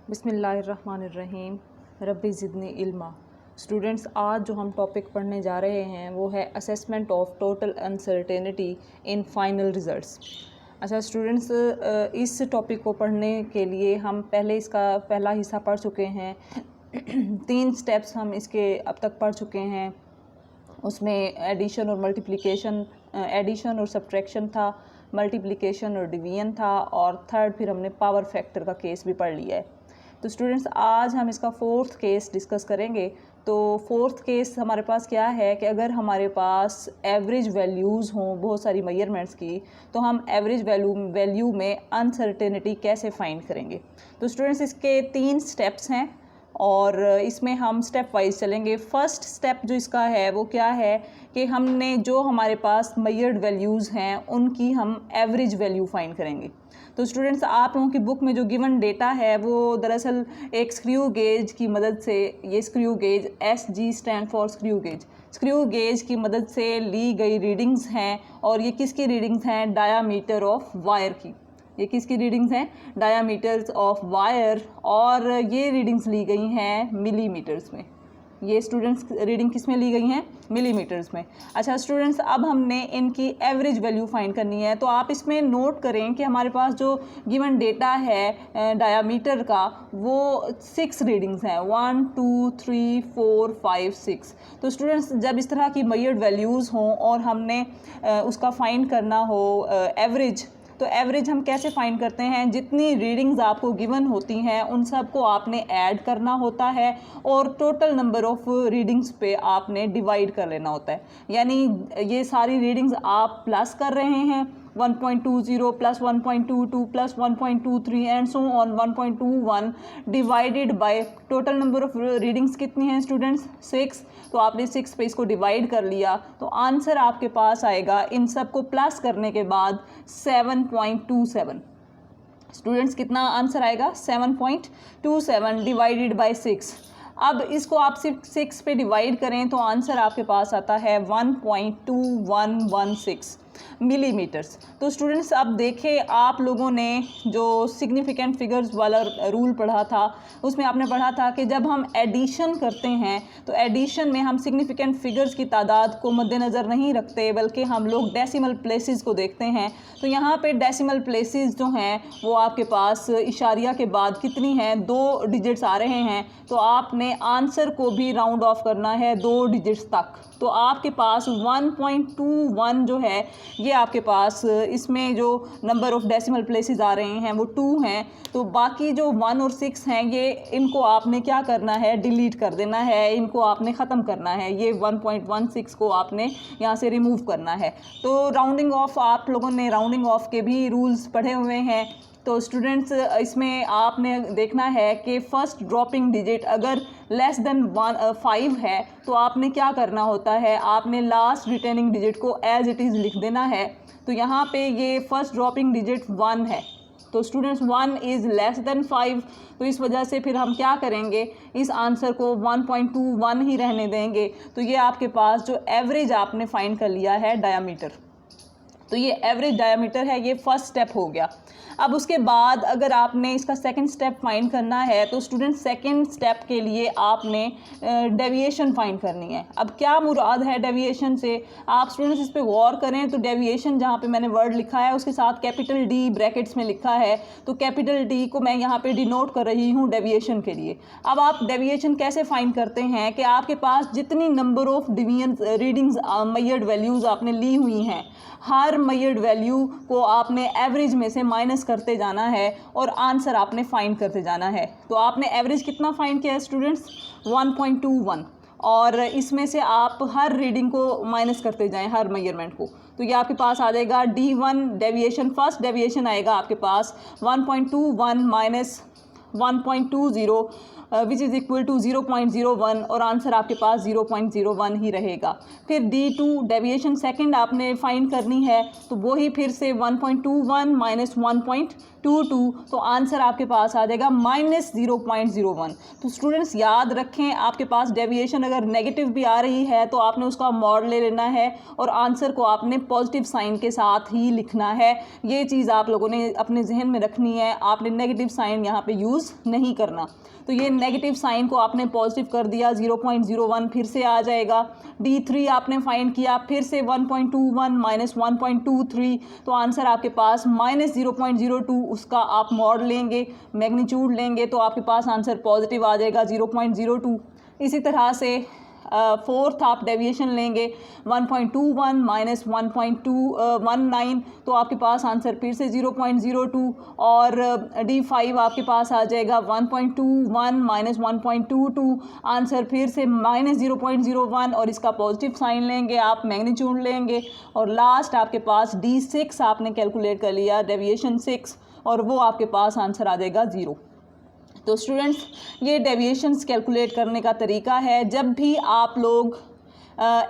बिस्मिल्लाहिर्रहमानिर्रहीम रब्बी ज़िदनी इल्मा। स्टूडेंट्स, आज जो हम टॉपिक पढ़ने जा रहे हैं वो है assessment of total uncertainty in final results. अच्छा स्टूडेंट्स, इस टॉपिक को पढ़ने के लिए हम पहले इसका पहला हिस्सा पढ़ चुके हैं। 3 स्टेप्स हम इसके अब तक पढ़ चुके हैं। उसमें एडिशन और मल्टीप्लिकेशन, एडिशन और सब्ट्रैक्शन था, मल्टीप्लिकेशन और डिवीजन था, और थर्ड फिर हमने पावर फैक्टर का केस भी पढ़ लिया है। तो स्टूडेंट्स, आज हम इसका 4th केस डिस्कस करेंगे। तो 4th केस हमारे पास क्या है कि अगर हमारे पास एवरेज वैल्यूज़ हों बहुत सारी मेजरमेंट्स की, तो हम एवरेज वैल्यू में अनसर्टेनिटी कैसे फाइंड करेंगे। तो स्टूडेंट्स, इसके 3 स्टेप्स हैं और इसमें हम स्टेप वाइज चलेंगे। फर्स्ट स्टेप जो इसका है वो क्या है कि हमने जो हमारे पास मेजर्ड वैल्यूज़ हैं उनकी हम एवरेज वैल्यू फाइंड करेंगे। तो स्टूडेंट्स, आप लोगों की बुक में जो गिवन डेटा है वो दरअसल एक स्क्रू गेज की मदद से, ये screw gauge SG stand for screw gauge की मदद से ली गई रीडिंग्स हैं। और ये किसकी रीडिंग्स हैं? डायामीटर ऑफ वायर की। ये किसकी रीडिंग्स हैं? Diameters of wire. और ये रीडिंग्स ली गई हैं मिलीमीटर्स में। ये स्टूडेंट्स रीडिंग किस में ली गई हैं? मिलीमीटर्स में। अच्छा स्टूडेंट्स, अब हमने इनकी एवरेज वैल्यू फाइंड करनी है। तो आप इसमें नोट करें कि हमारे पास जो गिवन डेटा है डायामीटर का वो 6 रीडिंग्स हैं, 1 2 3 4 5 6। तो स्टूडेंट्स, जब इस तरह की मेजर्ड वैल्यूज़ हों और हमने उसका फाइंड करना हो एवरेज, तो एवरेज हम कैसे फाइंड करते हैं? जितनी रीडिंग्स आपको गिवन होती हैं उन सब को आपने ऐड करना होता है और टोटल नंबर ऑफ रीडिंग्स पे आपने डिवाइड कर लेना होता है। यानी ये सारी रीडिंग्स आप प्लस कर रहे हैं, 1.20 plus 1.22 plus 1.23 and so on 1.21 divided by total number of readings कितनी हैं स्टूडेंट्स? 6। तो आपने 6 पे इसको डिवाइड कर लिया तो आंसर आपके पास आएगा इन सब को प्लस करने के बाद 7.27। स्टूडेंट्स, कितना आंसर आएगा? 7.27 डिवाइडेड बाय 6। अब इसको आप सिर्फ 6 पे डिवाइड करें तो आंसर आपके पास आता है 1.2116 मिलीमीटर्स। तो स्टूडेंट्स, अब देखें, आप लोगों ने जो सिग्निफिकेंट फिगर्स वाला रूल पढ़ा था उसमें आपने पढ़ा था कि जब हम एडिशन करते हैं तो एडिशन में हम सिग्निफिकेंट फिगर्स की तादाद को मद्देनज़र नहीं रखते बल्कि हम लोग डेसिमल प्लेसेस को देखते हैं। तो यहाँ पे डेसिमल प्लेसेस जो हैं वो आपके पास इशारिया के बाद कितनी हैं? 2 डिजिट्स आ रहे हैं। तो आपने आंसर को भी राउंड ऑफ करना है 2 डिजिट्स तक। तो आपके पास 1.21 जो है ये आपके पास, इसमें जो नंबर ऑफ डेसिमल प्लेसेस आ रहे हैं वो 2 हैं। तो बाकी जो 1 और 6 हैं ये इनको आपने क्या करना है? डिलीट कर देना है, इनको आपने ख़त्म करना है। ये 1.16 को आपने यहाँ से रिमूव करना है। तो राउंडिंग ऑफ, आप लोगों ने राउंडिंग ऑफ के भी रूल्स पढ़े हुए हैं। तो स्टूडेंट्स, इसमें आपने देखना है कि फर्स्ट ड्रॉपिंग डिजिट अगर लेस देन 5 है तो आपने क्या करना होता है? आपने लास्ट रिटेनिंग डिजिट को एज इट इज़ लिख देना है। तो यहाँ पे ये फर्स्ट ड्रॉपिंग डिजिट 1 है। तो स्टूडेंट्स, 1 इज़ लेस देन 5। तो इस वजह से फिर हम क्या करेंगे? इस आंसर को 1.21 ही रहने देंगे। तो ये आपके पास जो एवरेज आपने फाइंड कर लिया है डायामीटर, तो ये एवरेज डायामीटर है, ये फर्स्ट स्टेप हो गया। अब उसके बाद अगर आपने इसका सेकंड स्टेप फाइंड करना है तो स्टूडेंट सेकंड स्टेप के लिए आपने डेविएशन फाइंड करनी है। अब क्या मुराद है डेविएशन से? आप स्टूडेंट्स इस पे गौर करें तो डेविएशन जहाँ पे मैंने वर्ड लिखा है उसके साथ कैपिटल D ब्रैकेट्स में लिखा है। तो कैपिटल D को मैं यहाँ पे डिनोट कर रही हूँ डेविएशन के लिए। अब आप डेविएशन कैसे फाइंड करते हैं कि आपके पास जितनी number of division readings measured values आपने ली हुई हैं, हर मेजर्ड वैल्यू को आपने एवरेज में से माइनस करते जाना है और आंसर आपने फाइंड करते जाना है। तो आपने एवरेज कितना फाइंड किया है स्टूडेंट्स? 1.21। और इसमें से आप हर रीडिंग को माइनस करते जाएं, हर मेजरमेंट को। तो ये आपके पास आ जाएगा D1 डेविएशन, फर्स्ट डेविएशन आएगा आपके पास 1.21 minus 1.20 which is equal to 0.01 और आंसर आपके पास 0.01 ही रहेगा। फिर D2 डेविएशन सेकंड आपने फाइंड करनी है, तो वो ही फिर से 1.21 माइनस 1.22, तो आंसर आपके पास आ जाएगा माइनस 0.01। तो स्टूडेंट्स याद रखें, आपके पास डेविएशन अगर नेगेटिव भी आ रही है तो आपने उसका मॉड ले लेना है और आंसर को आपने पॉजिटिव साइन के साथ ही लिखना है। ये चीज़ आप लोगों ने अपने जहन में रखनी है, आपने नेगेटिव साइन यहाँ पे यूज़ नहीं करना। तो ये नेगेटिव साइन को आपने पॉजिटिव कर दिया, 0.01 फिर से आ जाएगा। D3 आपने फाइंड किया, फिर से 1.21 माइनस 1.23, तो आंसर आपके पास माइनस 0.02, उसका आप मॉड लेंगे, मैग्नीट्यूड लेंगे, तो आपके पास आंसर पॉजिटिव आ जाएगा 0.02। इसी तरह से फोर्थ आप डेविएशन लेंगे 1.21 माइनस 1.219, तो आपके पास आंसर फिर से 0.02। और D5 आपके पास आ जाएगा 1.21 माइनस 1.22, आंसर फिर से माइनस 0.01 और इसका पॉजिटिव साइन लेंगे, आप मैग्नीट्यूड लेंगे। और लास्ट आपके पास D6 आपने कैलकुलेट कर लिया, डेविएशन 6, और वो आपके पास आंसर आ जाएगा 0। तो स्टूडेंट्स ये डेविएशंस कैलकुलेट करने का तरीका है। जब भी आप लोग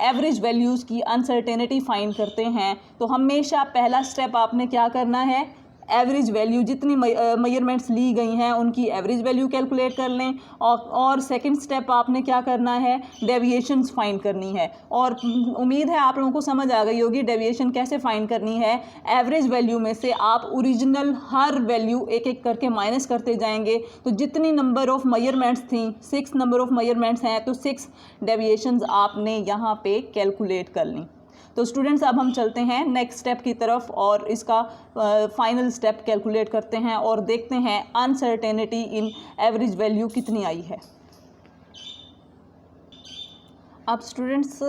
एवरेज वैल्यूज़ की अनसर्टेनिटी फाइंड करते हैं तो हमेशा पहला स्टेप आपने क्या करना है, एवरेज वैल्यू जितनी मेजरमेंट्स ली गई हैं उनकी एवरेज वैल्यू कैलकुलेट कर लें। और सेकंड स्टेप आपने क्या करना है, डेविएशंस फाइंड करनी है। और उम्मीद है आप लोगों को समझ आ गई होगी डेविएशन कैसे फाइंड करनी है। एवरेज वैल्यू में से आप ओरिजिनल हर वैल्यू एक एक करके माइनस करते जाएंगे, तो जितनी नंबर ऑफ मेजरमेंट्स थी, 6 नंबर ऑफ मेजरमेंट्स हैं, तो 6 डेविएशंस आपने यहाँ पे कैलकुलेट कर ली। तो स्टूडेंट्स अब हम चलते हैं नेक्स्ट स्टेप की तरफ और इसका फाइनल स्टेप कैलकुलेट करते हैं और देखते हैं अनसर्टेनिटी इन एवरेज वैल्यू कितनी आई है। अब स्टूडेंट्स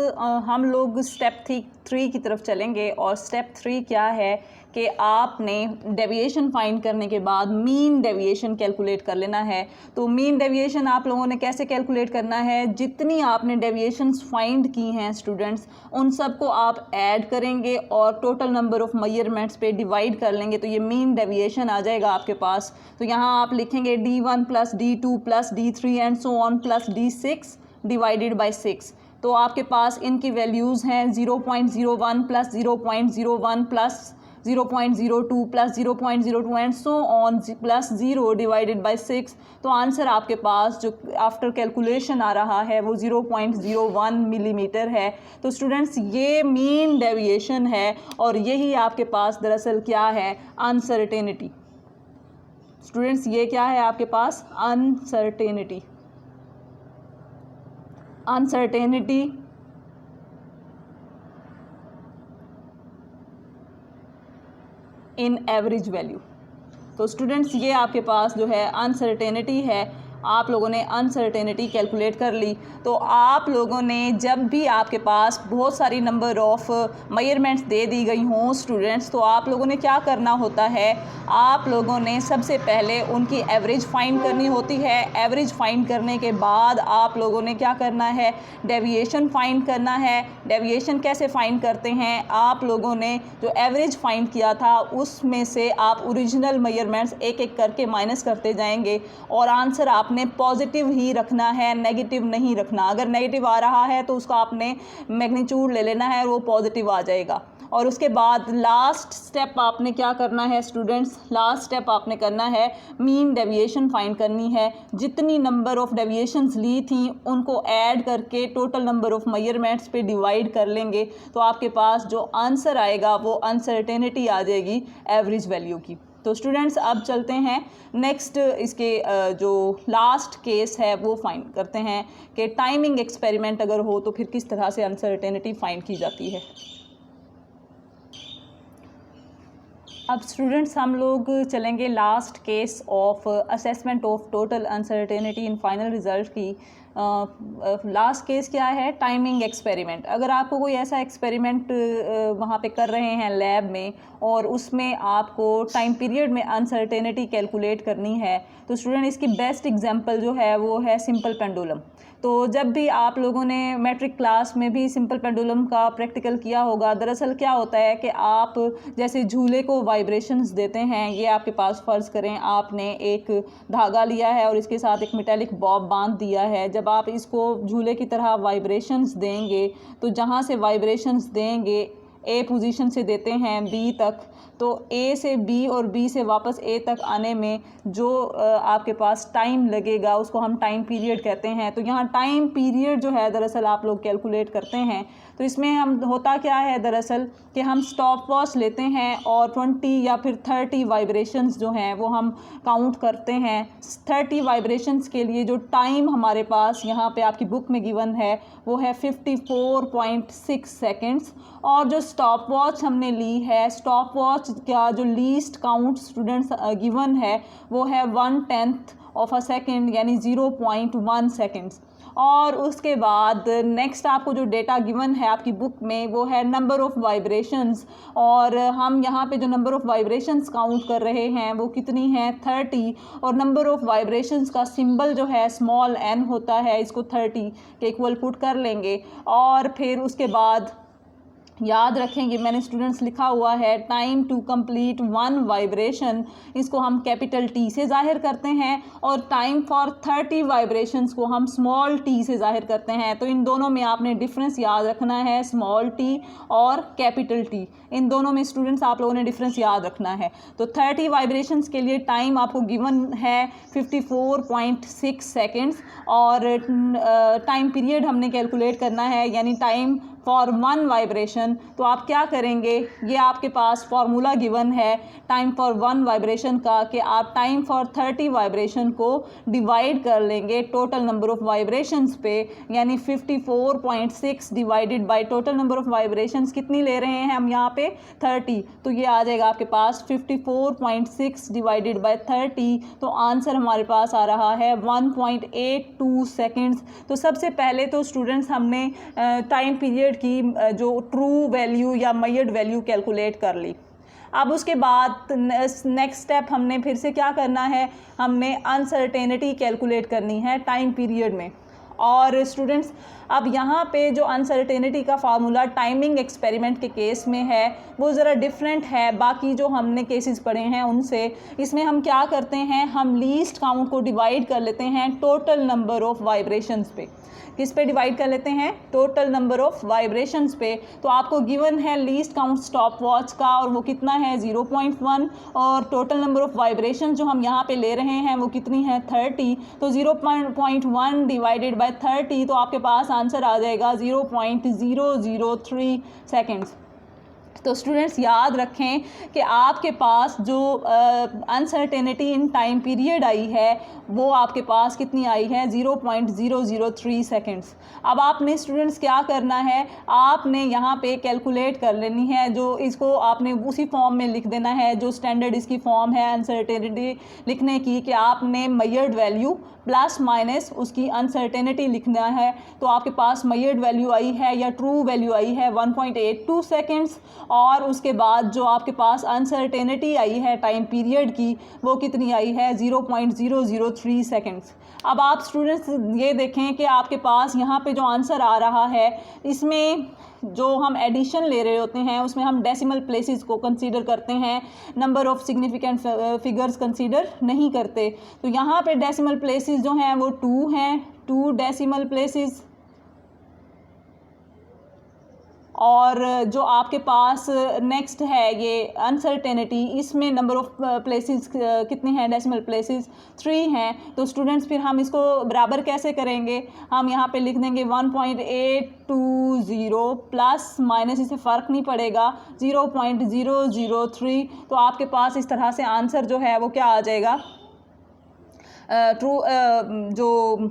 हम लोग स्टेप 3 की तरफ चलेंगे। और स्टेप 3 क्या है कि आपने डेविएशन फाइंड करने के बाद मीन डेविएशन कैलकुलेट कर लेना है। तो मीन डेविएशन आप लोगों ने कैसे कैलकुलेट करना है, जितनी आपने डेविएशंस फाइंड की हैं स्टूडेंट्स, उन सबको आप ऐड करेंगे और टोटल नंबर ऑफ मेजरमेंट्स पे डिवाइड कर लेंगे, तो ये मीन डेविएशन आ जाएगा आपके पास। तो यहाँ आप लिखेंगे D1 plus D2 plus D3 and so on plus D6 divided by 6। तो आपके पास इनकी वैल्यूज़ हैं 0.01 plus 0.01 plus 0.02 plus 0.02 and so on plus 0 divided by 6। तो आंसर आपके पास जो आफ्टर कैलकुलेशन आ रहा है वो 0.01 मिलीमीटर है। तो स्टूडेंट्स ये मीन डेविएशन है और यही आपके पास दरअसल क्या है, अनसर्टेनिटी। स्टूडेंट्स ये क्या है आपके पास, uncertainty. Uncertainty in average value. तो स्टूडेंट्स ये आपके पास जो है अनसर्टेनिटी है, आप लोगों ने अनसर्टेनिटी कैलकुलेट कर ली। तो आप लोगों ने जब भी आपके पास बहुत सारी नंबर ऑफ मेजरमेंट्स दे दी गई हों स्टूडेंट्स, तो आप लोगों ने क्या करना होता है, आप लोगों ने सबसे पहले उनकी एवरेज फाइंड करनी होती है। एवरेज फाइंड करने के बाद आप लोगों ने क्या करना है, डेविएशन फाइंड करना है। डेविएशन कैसे फाइंड करते हैं, आप लोगों ने जो एवरेज फाइंड किया था उसमें से आप ओरिजिनल मेजरमेंट्स एक एक करके माइनस करते जाएंगे और आंसर आपने पॉजिटिव ही रखना है, नेगेटिव नहीं रखना। अगर नेगेटिव आ रहा है तो उसका आपने मैग्नीट्यूड ले लेना है, वो पॉजिटिव आ जाएगा। और उसके बाद लास्ट स्टेप आपने क्या करना है स्टूडेंट्स, लास्ट स्टेप आपने करना है मीन डेविएशन फाइंड करनी है। जितनी नंबर ऑफ डेविएशंस ली थी उनको ऐड करके टोटल नंबर ऑफ मेजरमेंट्स पे डिवाइड कर लेंगे, तो आपके पास जो आंसर आएगा वो अनसर्टेनिटी आ जाएगी एवरेज वैल्यू की। तो स्टूडेंट्स अब चलते हैं नेक्स्ट, इसके जो लास्ट केस है वो फाइंड करते हैं कि टाइमिंग एक्सपेरिमेंट अगर हो तो फिर किस तरह से अनसर्टेनिटी फाइंड की जाती है। अब स्टूडेंट्स हम लोग चलेंगे last case of assessment of total uncertainty in final result की। लास्ट केस क्या है, टाइमिंग एक्सपेरिमेंट। अगर आपको कोई ऐसा एक्सपेरिमेंट वहाँ पे कर रहे हैं लैब में और उसमें आपको टाइम पीरियड में अनसर्टेनिटी कैलकुलेट करनी है, तो स्टूडेंट इसकी बेस्ट एग्जांपल जो है वो है सिंपल पेंडुलम। तो जब भी आप लोगों ने मैट्रिक क्लास में भी सिंपल पेंडुलम का प्रैक्टिकल किया होगा, दरअसल क्या होता है कि आप जैसे झूले को वाइब्रेशंस देते हैं, ये आपके पास फ़र्ज़ करें आपने एक धागा लिया है और इसके साथ एक मेटेलिक बॉब बांध दिया है। जब आप इसको झूले की तरह वाइब्रेशंस देंगे तो जहाँ से वाइब्रेशंस देंगे, ए पोजीशन से देते हैं बी तक, तो ए से बी और बी से वापस ए तक आने में जो आपके पास टाइम लगेगा उसको हम टाइम पीरियड कहते हैं। तो यहाँ टाइम पीरियड जो है दरअसल आप लोग कैलकुलेट करते हैं। तो इसमें हम होता क्या है दरअसल कि हम स्टॉप वॉच लेते हैं और 20 या फिर 30 वाइब्रेशंस जो हैं वो हम काउंट करते हैं। 30 वाइब्रेशंस के लिए जो टाइम हमारे पास यहाँ पे आपकी बुक में गिवन है वो है 54.6 सेकेंड्स। और जो स्टॉप वॉच हमने ली है, स्टॉप वॉच का जो लीस्ट काउंट स्टूडेंट्स गिवन है वो है 1/10 ऑफ अ सेकेंड यानी 0.1 सेकेंड्स। और उसके बाद नेक्स्ट आपको जो डेटा गिवन है आपकी बुक में वो है नंबर ऑफ़ वाइब्रेशंस। और हम यहाँ पे जो नंबर ऑफ़ वाइब्रेशंस काउंट कर रहे हैं वो कितनी है 30। और नंबर ऑफ़ वाइब्रेशंस का सिंबल जो है स्मॉल n होता है, इसको 30 के इक्वल पुट कर लेंगे। और फिर उसके बाद याद रखेंगे मैंने स्टूडेंट्स लिखा हुआ है टाइम टू कंप्लीट 1 वाइब्रेशन, इसको हम कैपिटल टी से ज़ाहिर करते हैं और टाइम फॉर 30 वाइब्रेशंस को हम स्मॉल टी से ज़ाहिर करते हैं। तो इन दोनों में आपने डिफरेंस याद रखना है, स्मॉल टी और कैपिटल टी, इन दोनों में स्टूडेंट्स आप लोगों ने डिफरेंस याद रखना है। तो 30 वाइब्रेशंस के लिए टाइम आपको गिवन है 54.6 सेकेंड्स और टाइम पीरियड हमने कैलकुलेट करना है यानी टाइम फॉर 1 वाइब्रेशन। तो आप क्या करेंगे, ये आपके पास फार्मूला गिवन है टाइम फॉर 1 वाइब्रेशन का कि आप टाइम फॉर 30 वाइब्रेशन को डिवाइड कर लेंगे टोटल नंबर ऑफ़ वाइब्रेशंस पे, यानी 54.6 divided by total number of vibrations कितनी ले रहे हैं हम यहाँ पे 30। तो ये आ जाएगा आपके पास 54.6 डिवाइडेड बाय 30। तो आंसर हमारे पास आ रहा है 1.82 सेकेंड्स। तो सबसे पहले तो स्टूडेंट्स हमने टाइम पीरियड की जो ट्रू वैल्यू या मेजर्ड वैल्यू कैलकुलेट कर ली। अब उसके बाद नेक्स्ट स्टेप हमने फिर से क्या करना है, हमने अनसर्टेनिटी कैलकुलेट करनी है टाइम पीरियड में। और स्टूडेंट्स अब यहाँ पे जो अनसर्टेनिटी का फार्मूला टाइमिंग एक्सपेरिमेंट के केस में है वो ज़रा डिफरेंट है बाकी जो हमने केसेस पढ़े हैं उनसे। इसमें हम क्या करते हैं, हम लीस्ट काउंट को डिवाइड कर लेते हैं टोटल नंबर ऑफ़ वाइब्रेशंस पे। किस पे डिवाइड कर लेते हैं, टोटल नंबर ऑफ़ वाइब्रेशंस पे। तो आपको गिवन है लीस्ट काउंट स्टॉप वॉच का और वो कितना है 0.1 और टोटल नंबर ऑफ़ वाइब्रेशन जो हम यहाँ पे ले रहे हैं वो कितनी है 30। तो 0.1 डिवाइडेड बाय 30 तो आपके पास आंसर आ जाएगा 0.003 सेकेंड्स। तो स्टूडेंट्स याद रखें कि आपके पास जो uncertainty in time period I है वो आपके पास कितनी आई है 0.003 सेकेंड्स। अब आपने स्टूडेंट्स क्या करना है, आपने यहाँ पे कैलकुलेट कर लेनी है, जो इसको आपने उसी फॉर्म में लिख देना है जो स्टैंडर्ड इसकी फॉर्म है अनसर्टेनिटी लिखने की, कि आपने मेजर्ड वैल्यू प्लस माइनस उसकी अनसर्टेनिटी लिखना है। तो आपके पास मेजर्ड वैल्यू आई है या ट्रू वैल्यू आई है 1.82 सेकेंड्स और उसके बाद जो आपके पास अनसर्टेनिटी आई है टाइम पीरियड की वो कितनी आई है 0.003 सेकेंड्स। अब आप स्टूडेंट्स ये देखें कि आपके पास यहाँ पे जो आंसर आ रहा है इसमें जो हम एडिशन ले रहे होते हैं उसमें हम डेसिमल प्लेसेस को कंसीडर करते हैं, number of significant figures consider नहीं करते। तो यहाँ पे डेसिमल प्लेसेस जो हैं वो 2 हैं, 2 डेसिमल प्लेसेस। और जो आपके पास नेक्स्ट है ये अनसर्टेनिटी, इसमें नंबर ऑफ़ प्लेसेस कितने हैं, डेसिमल प्लेसेस 3 हैं। तो स्टूडेंट्स फिर हम इसको बराबर कैसे करेंगे, हम यहाँ पे लिख देंगे 1.820 प्लस माइनस, इसे फ़र्क नहीं पड़ेगा 0.003। तो आपके पास इस तरह से आंसर जो है वो क्या आ जाएगा, ट्रू जो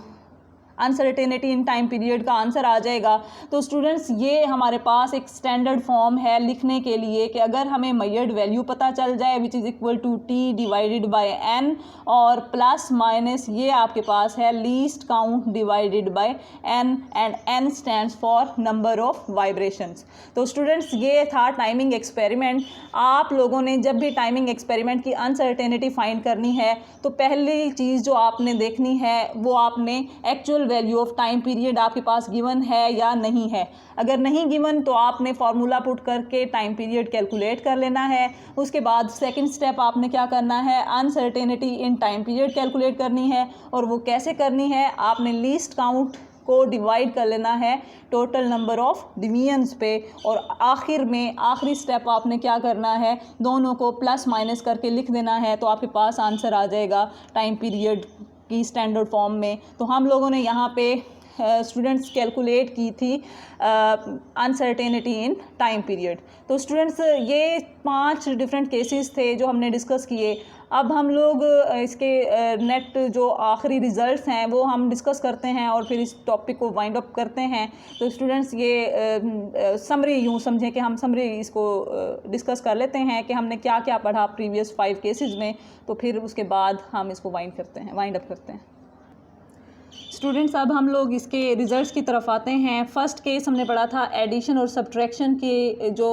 अनसर्टेनिटी इन टाइम पीरियड का आंसर आ जाएगा। तो स्टूडेंट्स ये हमारे पास एक स्टैंडर्ड फॉर्म है लिखने के लिए कि अगर हमें मेजर्ड वैल्यू पता चल जाए which is equal to T divided by N और प्लस माइनस ये आपके पास है least count divided by N and N stands for number of vibrations. तो स्टूडेंट्स ये था टाइमिंग एक्सपेरिमेंट। आप लोगों ने जब भी टाइमिंग एक्सपेरिमेंट की अनसर्टेनिटी फाइंड करनी है तो पहली चीज़ जो आपने देखनी है वो आपने actual total value of time period आपके पास गिवन है या नहीं है। अगर नहीं गिवन तो आपने फार्मूला पुट करके टाइम पीरियड कैलकुलेट कर लेना है। उसके बाद सेकंड स्टेप आपने क्या करना है, uncertainty in time period calculate करनी है। और वो कैसे करनी है, आपने लीस्ट काउंट को डिवाइड कर लेना है टोटल नंबर ऑफ डिवीजन्स पे, और आखिर में आखिरी स्टेप आपने क्या करना है, दोनों को प्लस माइनस करके लिख देना है, तो आपके पास आंसर आ जाएगा टाइम पीरियड की स्टैंडर्ड फॉर्म में। तो हम लोगों ने यहाँ पे स्टूडेंट्स कैलकुलेट की थी अनसर्टेनिटी इन टाइम पीरियड। तो स्टूडेंट्स ये 5 डिफरेंट केसेस थे जो हमने डिस्कस किए। अब हम लोग इसके नेट जो आखिरी रिज़ल्ट्स हैं वो हम डिस्कस करते हैं और फिर इस टॉपिक को वाइंड अप करते हैं। तो स्टूडेंट्स ये समरी यूँ समझें कि हम समरी इसको डिस्कस कर लेते हैं कि हमने क्या क्या पढ़ा प्रीवियस 5 केसेस में, तो फिर उसके बाद हम इसको वाइंड अप करते हैं। स्टूडेंट्स अब हम लोग इसके रिज़ल्ट्स की तरफ आते हैं। फर्स्ट केस हमने पढ़ा था एडिशन और सब्ट्रैक्शन के जो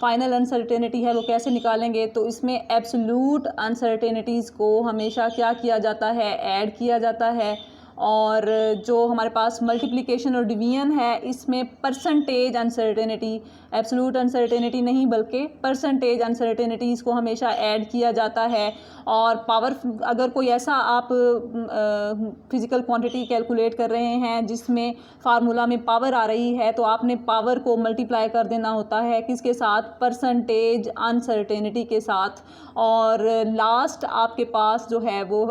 फाइनल अनसर्टेनिटी है वो कैसे निकालेंगे। तो इसमें एब्सोल्यूट अनसर्टेनिटीज़ को हमेशा क्या किया जाता है, ऐड किया जाता है, और जो हमारे पास मल्टीप्लिकेशन और डिवीजन है इसमें परसेंटेज अनसर्टेनिटी, एब्सोल्यूट अनसर्टेनिटी नहीं बल्कि परसेंटेज अनसर्टेनिटीज़ को हमेशा ऐड किया जाता है। और पावर, अगर कोई ऐसा आप फिज़िकल क्वांटिटी कैलकुलेट कर रहे हैं जिसमें फार्मूला में पावर आ रही है, तो आपने पावर को मल्टीप्लाई कर देना होता है किसके साथ, परसेंटेज अनसर्टेनिटी के साथ। और लास्ट आपके पास जो है वो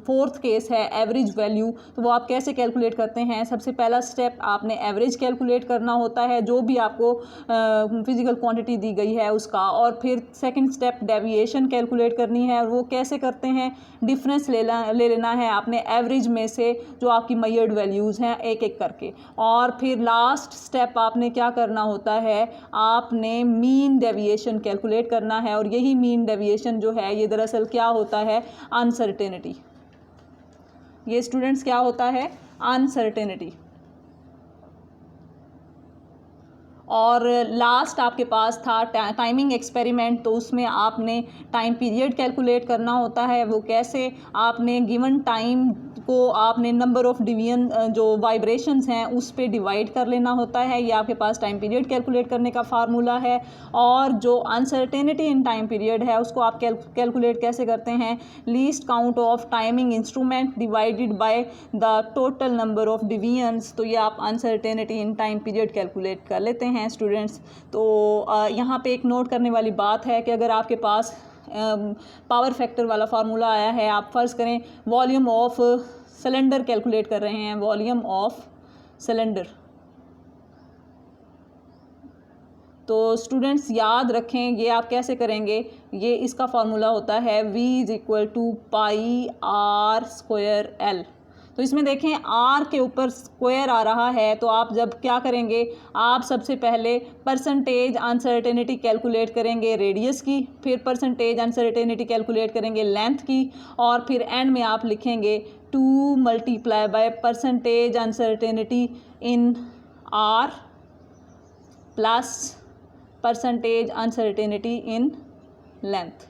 फोर्थ केस है एवरेज वैल्यू। तो वो आप कैसे कैलकुलेट करते हैं, सबसे पहला स्टेप आपने एवरेज कैलकुलेट करना होता है जो भी आपको फिज़िकल क्वांटिटी दी गई है उसका, और फिर सेकंड स्टेप डेविएशन कैलकुलेट करनी है। और वो कैसे करते हैं, डिफरेंस ले लेना है आपने एवरेज में से जो आपकी मेजर्ड वैल्यूज़ हैं एक एक करके। और फिर लास्ट स्टेप आपने क्या करना होता है, आपने मीन डेविएशन कैलकुलेट करना है। और यही मीन डेविएशन जो है ये दरअसल क्या होता है, अनसर्टेनिटी। ये स्टूडेंट्स क्या होता है, अनसर्टेनिटी। और लास्ट आपके पास था टाइमिंग एक्सपेरिमेंट। तो उसमें आपने टाइम पीरियड कैलकुलेट करना होता है। वो कैसे, आपने गिवन टाइम को आपने नंबर ऑफ डिवीजन जो वाइब्रेशंस हैं उस पे डिवाइड कर लेना होता है। ये आपके पास टाइम पीरियड कैलकुलेट करने का फार्मूला है। और जो अनसर्टेनिटी इन टाइम पीरियड है उसको आप कैलकुलेट कैसे करते हैं, least count of timing instrument divided by the total number of divisions. तो ये आप uncertainty in time period calculate कर लेते हैं स्टूडेंट्स। तो यहाँ पे एक नोट करने वाली बात है कि अगर आपके पास पावर फैक्टर वाला फार्मूला आया है, आप फ़र्ज़ करें वॉल्यूम ऑफ सिलेंडर कैलकुलेट कर रहे हैं, वॉल्यूम ऑफ सिलेंडर। तो स्टूडेंट्स याद रखें ये आप कैसे करेंगे, ये इसका फार्मूला होता है V = पाई R स्क्वायर L। तो इसमें देखें R के ऊपर स्क्वायर आ रहा है, तो आप जब क्या करेंगे, आप सबसे पहले परसेंटेज अनसर्टेनिटी कैलकुलेट करेंगे रेडियस की, फिर परसेंटेज अनसर्टेनिटी कैलकुलेट करेंगे लेंथ की, और फिर एंड में आप लिखेंगे 2 multiply by percentage uncertainty in R plus percentage uncertainty in length.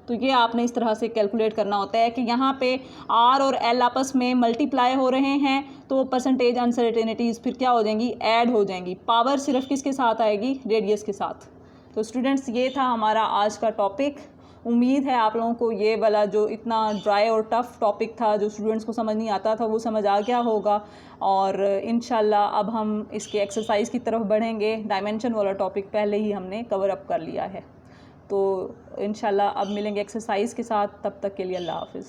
तो ये आपने इस तरह से कैलकुलेट करना होता है कि यहाँ पे R और L आपस में मल्टीप्लाई हो रहे हैं, तो परसेंटेज अनसर्टेनिटीज़ फिर क्या हो जाएंगी, ऐड हो जाएंगी। पावर सिर्फ किसके साथ आएगी, रेडियस के साथ। तो स्टूडेंट्स ये था हमारा आज का टॉपिक। उम्मीद है आप लोगों को ये वाला जो इतना ड्राई और टफ़ टॉपिक था, जो स्टूडेंट्स को समझ नहीं आता था, वो समझ आ गया होगा। और इंशाल्लाह अब हम इसके एक्सरसाइज की तरफ बढ़ेंगे। डायमेंशन वाला टॉपिक पहले ही हमने कवर अप कर लिया है। तो इंशाल्लाह अब मिलेंगे एक्सरसाइज के साथ, तब तक के लिए अल्लाह हाफ़िज़।